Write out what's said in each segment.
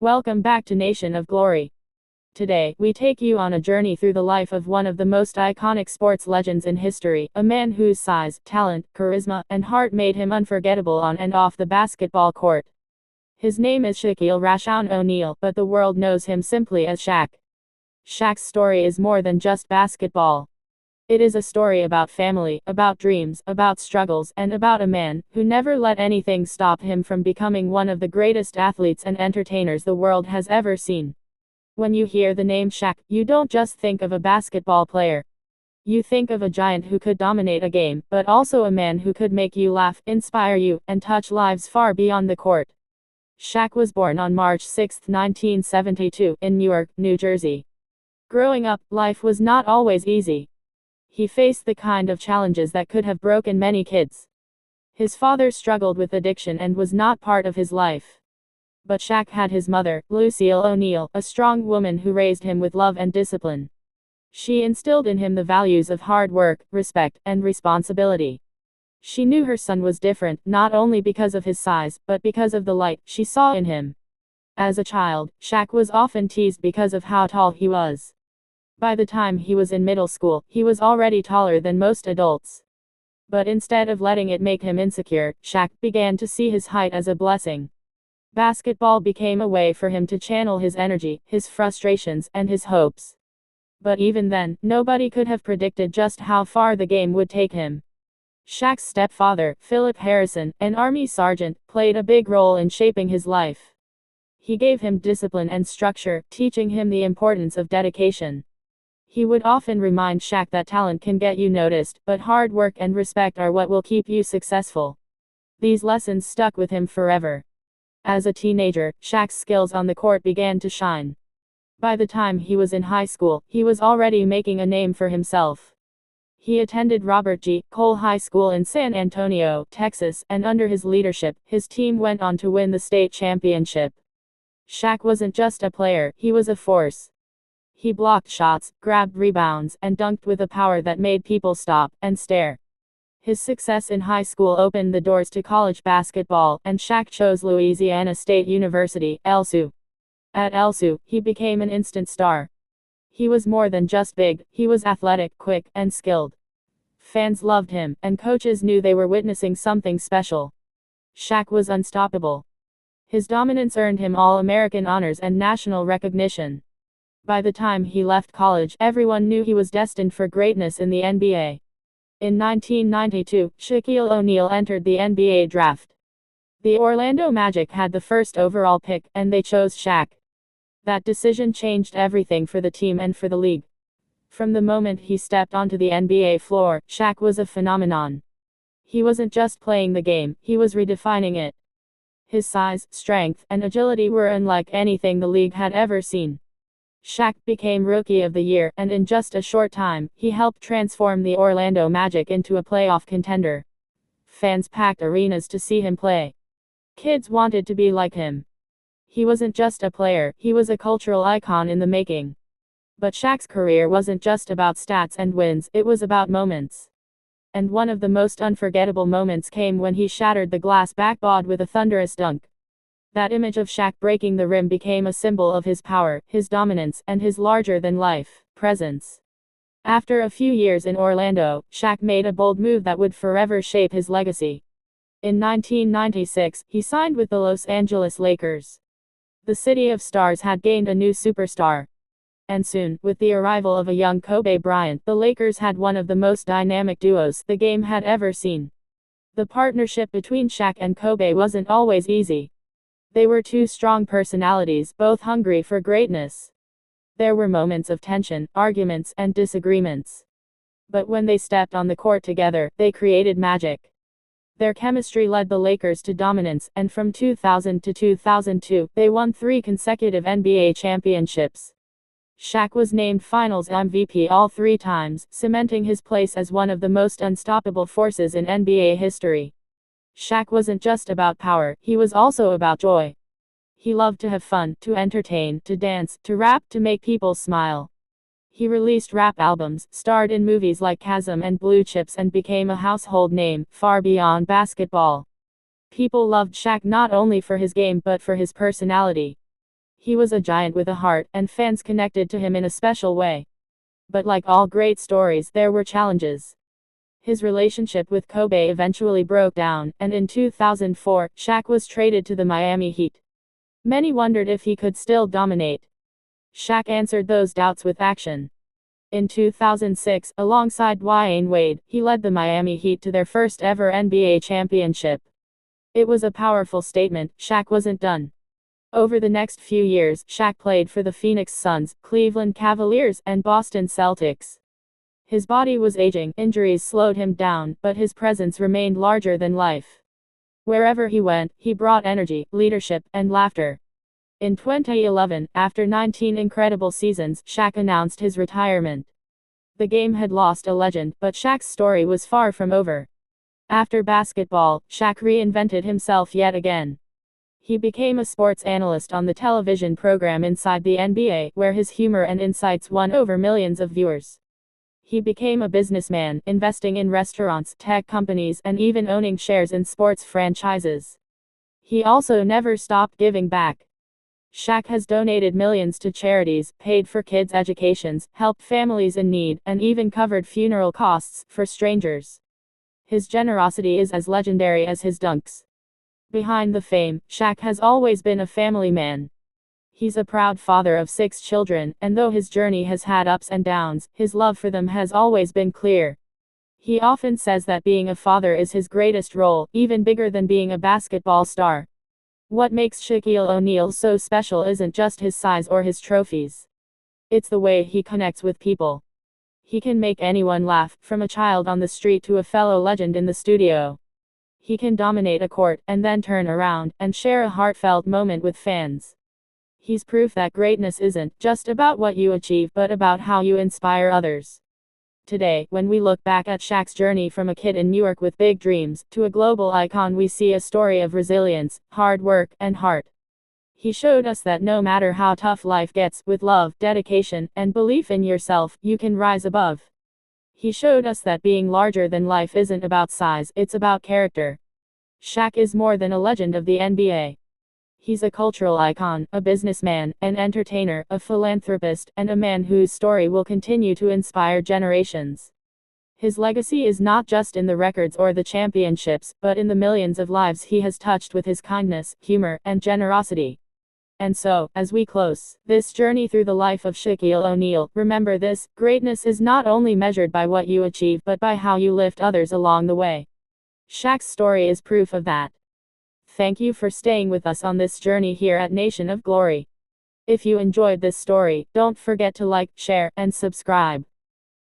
Welcome back to Nation of Glory. Today, we take you on a journey through the life of one of the most iconic sports legends in history, a man whose size, talent, charisma, and heart made him unforgettable on and off the basketball court. His name is Shaquille O'Neal, but the world knows him simply as Shaq. Shaq's story is more than just basketball. It is a story about family, about dreams, about struggles, and about a man who never let anything stop him from becoming one of the greatest athletes and entertainers the world has ever seen. When you hear the name Shaq, you don't just think of a basketball player. You think of a giant who could dominate a game, but also a man who could make you laugh, inspire you, and touch lives far beyond the court. Shaq was born on March 6, 1972, in Newark, New Jersey. Growing up, life was not always easy. He faced the kind of challenges that could have broken many kids. His father struggled with addiction and was not part of his life. But Shaq had his mother, Lucille O'Neal, a strong woman who raised him with love and discipline. She instilled in him the values of hard work, respect, and responsibility. She knew her son was different, not only because of his size, but because of the light she saw in him. As a child, Shaq was often teased because of how tall he was. By the time he was in middle school, he was already taller than most adults. But instead of letting it make him insecure, Shaq began to see his height as a blessing. Basketball became a way for him to channel his energy, his frustrations, and his hopes. But even then, nobody could have predicted just how far the game would take him. Shaq's stepfather, Philip Harrison, an Army sergeant, played a big role in shaping his life. He gave him discipline and structure, teaching him the importance of dedication. He would often remind Shaq that talent can get you noticed, but hard work and respect are what will keep you successful. These lessons stuck with him forever. As a teenager, Shaq's skills on the court began to shine. By the time he was in high school, he was already making a name for himself. He attended Robert G. Cole High School in San Antonio, Texas, and under his leadership, his team went on to win the state championship. Shaq wasn't just a player, he was a force. He blocked shots, grabbed rebounds, and dunked with a power that made people stop and stare. His success in high school opened the doors to college basketball, and Shaq chose Louisiana State University, LSU. At LSU, he became an instant star. He was more than just big, he was athletic, quick, and skilled. Fans loved him, and coaches knew they were witnessing something special. Shaq was unstoppable. His dominance earned him All-American honors and national recognition. By the time he left college, everyone knew he was destined for greatness in the NBA. In 1992, Shaquille O'Neal entered the NBA draft. The Orlando Magic had the first overall pick, and they chose Shaq. That decision changed everything for the team and for the league. From the moment he stepped onto the NBA floor, Shaq was a phenomenon. He wasn't just playing the game, he was redefining it. His size, strength, and agility were unlike anything the league had ever seen. Shaq became Rookie of the Year, and in just a short time, he helped transform the Orlando Magic into a playoff contender. Fans packed arenas to see him play. Kids wanted to be like him. He wasn't just a player, he was a cultural icon in the making. But Shaq's career wasn't just about stats and wins, it was about moments. And one of the most unforgettable moments came when he shattered the glass backboard with a thunderous dunk. That image of Shaq breaking the rim became a symbol of his power, his dominance, and his larger-than-life presence. After a few years in Orlando, Shaq made a bold move that would forever shape his legacy. In 1996, he signed with the Los Angeles Lakers. The City of Stars had gained a new superstar. And soon, with the arrival of a young Kobe Bryant, the Lakers had one of the most dynamic duos the game had ever seen. The partnership between Shaq and Kobe wasn't always easy. They were two strong personalities, both hungry for greatness. There were moments of tension, arguments, and disagreements. But when they stepped on the court together, they created magic. Their chemistry led the Lakers to dominance, and from 2000 to 2002, they won 3 consecutive NBA championships. Shaq was named Finals MVP all 3 times, cementing his place as one of the most unstoppable forces in NBA history. Shaq wasn't just about power, he was also about joy. He loved to have fun, to entertain, to dance, to rap, to make people smile. He released rap albums, starred in movies like Chasm and Blue Chips, and became a household name, far beyond basketball. People loved Shaq not only for his game but for his personality. He was a giant with a heart, and fans connected to him in a special way. But like all great stories, there were challenges. His relationship with Kobe eventually broke down, and in 2004, Shaq was traded to the Miami Heat. Many wondered if he could still dominate. Shaq answered those doubts with action. In 2006, alongside Dwyane Wade, he led the Miami Heat to their first ever NBA championship. It was a powerful statement. Shaq wasn't done. Over the next few years, Shaq played for the Phoenix Suns, Cleveland Cavaliers, and Boston Celtics. His body was aging, injuries slowed him down, but his presence remained larger than life. Wherever he went, he brought energy, leadership, and laughter. In 2011, after 19 incredible seasons, Shaq announced his retirement. The game had lost a legend, but Shaq's story was far from over. After basketball, Shaq reinvented himself yet again. He became a sports analyst on the television program Inside the NBA, where his humor and insights won over millions of viewers. He became a businessman, investing in restaurants, tech companies, and even owning shares in sports franchises. He also never stopped giving back. Shaq has donated millions to charities, paid for kids' educations, helped families in need, and even covered funeral costs for strangers. His generosity is as legendary as his dunks. Behind the fame, Shaq has always been a family man. He's a proud father of 6 children, and though his journey has had ups and downs, his love for them has always been clear. He often says that being a father is his greatest role, even bigger than being a basketball star. What makes Shaquille O'Neal so special isn't just his size or his trophies. It's the way he connects with people. He can make anyone laugh, from a child on the street to a fellow legend in the studio. He can dominate a court, and then turn around, and share a heartfelt moment with fans. He's proof that greatness isn't just about what you achieve, but about how you inspire others. Today, when we look back at Shaq's journey from a kid in Newark with big dreams, to a global icon, we see a story of resilience, hard work, and heart. He showed us that no matter how tough life gets, with love, dedication, and belief in yourself, you can rise above. He showed us that being larger than life isn't about size, it's about character. Shaq is more than a legend of the NBA. He's a cultural icon, a businessman, an entertainer, a philanthropist, and a man whose story will continue to inspire generations. His legacy is not just in the records or the championships, but in the millions of lives he has touched with his kindness, humor, and generosity. And so, as we close this journey through the life of Shaquille O'Neal, remember this: greatness is not only measured by what you achieve, but by how you lift others along the way. Shaq's story is proof of that. Thank you for staying with us on this journey here at Nation of Glory. If you enjoyed this story, don't forget to like, share, and subscribe.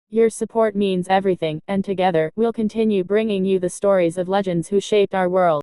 Your support means everything, and together, we'll continue bringing you the stories of legends who shaped our world.